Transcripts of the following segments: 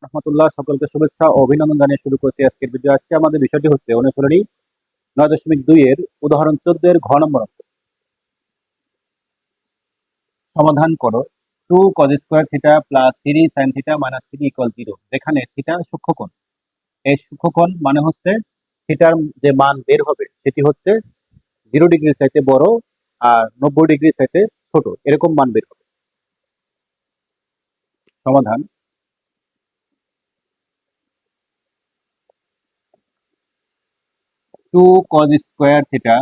রহমতুল্লাহ, সকলকে শুভেচ্ছা ও অভিনন্দন জানিয়ে শুরু করছি আজকের ভিডিও। আজকে আমাদের বিষয়টি হচ্ছে অনুশীলনী 9.2 এর উদাহরণ 14 এর ঘ নম্বর অঙ্ক। সমাধান করো 2 cos square theta plus 3 sin theta minus 3 equal 0, যেখানে থিটা সূক্ষ্মকোণ। এই সূক্ষ্মকোণ মানে হচ্ছে থিটার যে মান বের হবে সেটি হচ্ছে 0 ডিগ্রির চাইতে বড় আর 90 ডিগ্রির চাইতে ছোট, এরকম মান বের হবে। সমাধান: 2 cos square theta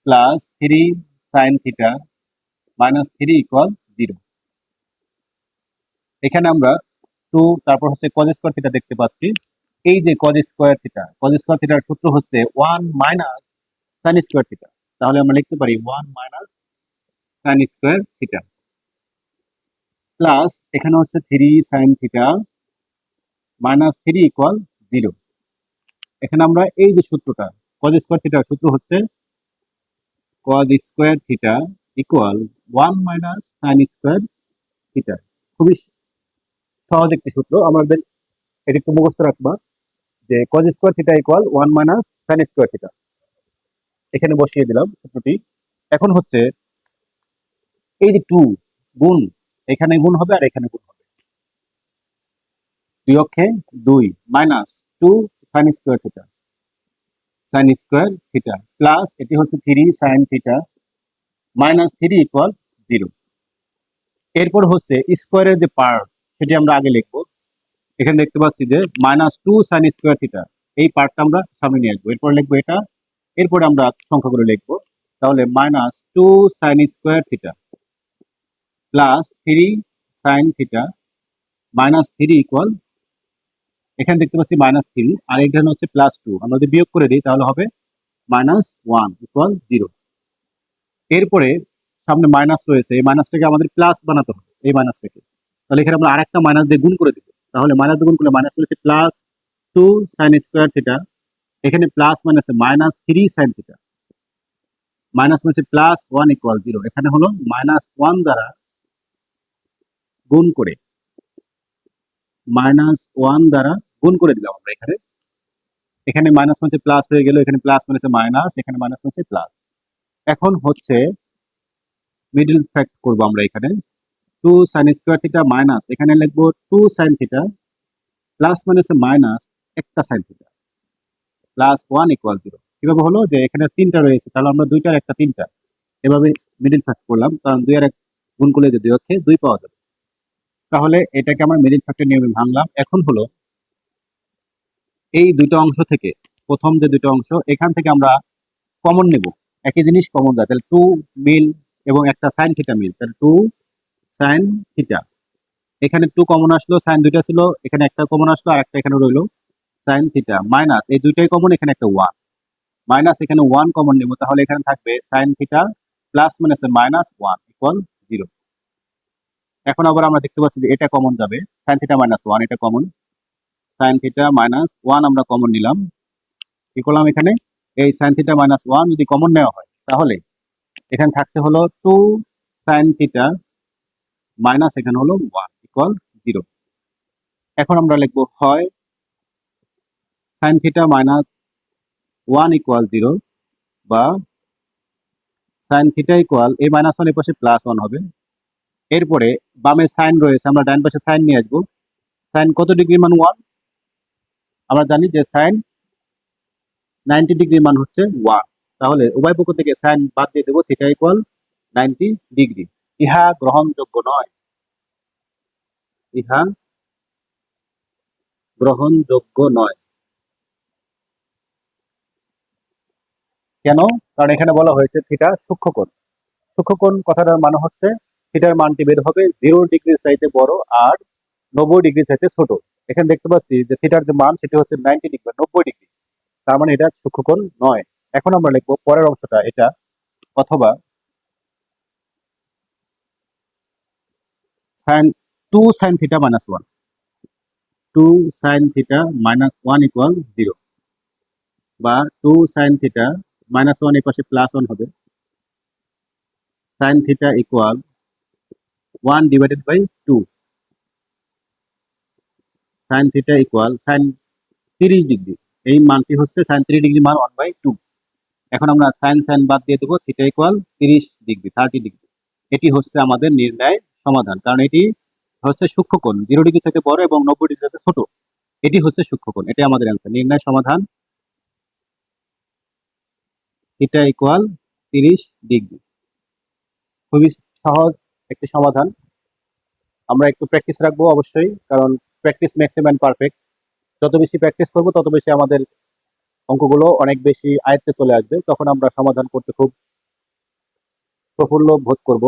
plus 3 sin theta minus 3 equal 0। এখানে আমরা 2 তারপর হচ্ছে cos স্কয়ার থিটা দেখতে পাচ্ছি। এই যে cos স্কয়ার থিটার সূত্র হচ্ছে 1 মাইনাস sin স্কয়ার থিটা। তাহলে আমরা লিখতে পারি 1 minus sin square theta plus এখানে হচ্ছে 3 sin থিটা মাইনাস 3 ইকুয়াল 0। এখানে আমরা এই যে সূত্রটা cos স্কয়ার থিটার সূত্র হচ্ছে cos square theta equal 1 minus sin square theta. খুবই সহজ একটি সূত্র, আমাদের এটি একটু মুখস্থ রাখবা যে cos square theta equal 1 minus sin square theta. এখানে বসিয়ে দিলাম সূত্রটি। এখন হচ্ছে এই যে 2 গুণ, এখানে গুণ হবে আর এখানে গুণ হবে, দুই অক্ষে 2 minus 2 sin square theta plus এটি হচ্ছে 3 sin থিটা মাইনাস 3 ইকুয়াল 0। এরপর হচ্ছে স্কয়ারের যে পার্ট সেটি আমরা আগে লিখবো। এখানে দেখতে পাচ্ছি যে মাইনাস 2 sin স্কয়ার থিটা, এই পার্টটা আমরা সামনে নিয়ে আসবো, এরপর লিখবো এটা, এরপরে আমরা সংখ্যাগুলো লিখবো। তাহলে minus 2 sin square theta plus 3 sin theta minus 3 equal, এখানে দেখতে পাচ্ছি মাইনাস 3 আর এখানে হচ্ছে প্লাস 2, আমরা যদি বিয়োগ করে দিই তাহলে হবে মাইনাস 1 ইকুয়াল 0। এরপরে সামনে মাইনাস রয়েছে, এই মাইনাসটাকে আমাদের প্লাস বানাতে হবে, এই মাইনাসটাকে। তাহলে এখানে আমরা আরেকটা মাইনাস দিয়ে গুণ করে দিব, তাহলে মাইনাস দিয়ে গুণ করলে মাইনাস হচ্ছে প্লাস 2 sin স্কয়ার থিটা, এখানে প্লাস মাইনাসে মাইনাস 3 sin থিটা মাইনাস হচ্ছে প্লাস 1 ইকুয়াল 0। এখানে হলো মাইনাস 1 দ্বারা গুণ করে, মাইনাস 1 দ্বারা গুণ করে দিলাম আমরা এখানে। এখানে মাইনাস হচ্ছে প্লাস হয়ে গেল, এখানে প্লাস মাইনাসে মাইনাস, এখানে মাইনাস হচ্ছে প্লাস। এখন হচ্ছে মিডল ফ্যাক্ট করব আমরা এখানে। 2 sin স্কয়ার থিটা মাইনাস এখানে লিখবো 2 sin থিটা প্লাস মাইনাসে মাইনাস একটা sin থিটা প্লাস 1 ইকুয়াল 0। কিভাবে হলো যে এখানে তিনটা রয়েছে, তাহলে আমরা দুইটার একটা তিনটা এভাবে মিডল ফ্যাক্ট করলাম, কারণ 2 এর এক গুণ করলে যে 2 অক্ষে 2 পাওয়া যাবে। তাহলে এটাকে আমরা মিডল ফ্যাক্টর নিয়মে ভাঙলাম। এখন হলো এই দুটো অংশ থেকে, প্রথম যে দুটো অংশ এখান থেকে আমরা কমন নেব, একই জিনিস কমন যায়, তাহলে 2 মিল এবং একটা sin থিটা মিল, তাহলে 2 sin থিটা। এখানে 2 কমন আসলো, sin দুইটা ছিল, এখানে একটা কমন আসলো আর একটা এখানে রইলো sin থিটা মাইনাস এই দুইটাই কমন, এখানে একটা 1 মাইনাস এখানে 1 কমন নেব, তাহলে এখানে থাকবে sin theta plus minus minus 1 equal 0। এখন আবার আমরা দেখতে পাচ্ছি যে এটা কমন যাবে, sin থিটা মাইনাস 1 এটা কমন, sin থিটা মাইনাস 1 আমরা কমন নিলাম, কি করলাম এখানে এই sin থিটা মাইনাস 1 যদি কমন নেওয়া হয় তাহলে এখানে থাকছে হলো 2 sin থিটা মাইনাস এখানে হলো 1 ইকুয়াল 0। এখন আমরা লিখবো হয় sin থিটা মাইনাস 1 ইকুয়াল 0 বা sin থিটা ইকুয়াল এই মাইনাস 1 এর পাশে প্লাস 1 হবে। এরপরে বামে সাইন রয়েছে, আমরা ডান পাশে সাইন নিয়ে আসবো। সাইন কত ডিগ্রি মান 1, আমরা জানি যে সাইন 90 ডিগ্রি মান হচ্ছে 1, তাহলে উভয় পক্ষ থেকে সাইন বাদ দিয়ে দেবো, থিটা ইকুয়াল 90 ডিগ্রি। ইহা গ্রহণযোগ্য নয়, ইহা গ্রহণযোগ্য নয়। কেন? কারণ এখানে বলা হয়েছে থিটা সূক্ষ্মকোণ। সূক্ষ্মকোণ কথাটার মানে হচ্ছে থিটার মানটি বের হবে 0 ডিগ্রির চাইতে বড় আর 90 ডিগ্রি চাইতে ছোট। এখানে দেখতে পাচ্ছি যে থিটার যে মান সেটি হচ্ছে 90 ডিগ্রি, 90 ডিগ্রি, তার মানে এটা সূক্ষ্মকোণ নয়। এখন আমরা লিখবো পরের অংশটা এটা, অথবা sin 2 sin theta minus 1, 2 sin theta minus 1 equal 0, বা 2 sin থিটা মাইনাস 1 এর পাশে প্লাস 1 হবে, sin theta equal 1 divided by 2। Sine theta equal sine 30 degree. এই মানটি হচ্ছে সাইন 3 ডিগ্রি মান 1/2। এখন আমরা সাইন সাইন বাদ দিয়ে দেবো, থিটা ইকুয়াল 30 ডিগ্রি, 30 ডিগ্রি। এটি হচ্ছে আমাদের নির্ণয় সমাধান, কারণ এটি হচ্ছে সূক্ষ্মকোণ, 0 ডিগ্রি থেকে বড় এবং 90 ডিগ্রি থেকে ছোট। এটি হচ্ছে সূক্ষ্মকোণ, এটি আমাদের অ্যান্সার, নির্ণয় সমাধান থিটা ইকুয়াল 30 ডিগ্রি। খুবই সহজ একটি সমাধান। আমরা একটু প্র্যাকটিস রাখবো অবশ্যই, কারণ practice makes a man perfect. যত বেশি প্র্যাকটিস করবো তত বেশি আমাদের অঙ্কগুলো অনেক বেশি আয়ত্তে চলে আসবে, তখন আমরা সমাধান করতে খুব প্রফুল্ল বোধ করব।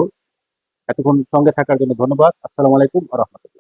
এতক্ষণ সঙ্গে থাকার জন্য ধন্যবাদ। আসসালামু আলাইকুম ওয়া রাহমাতুল্লাহ।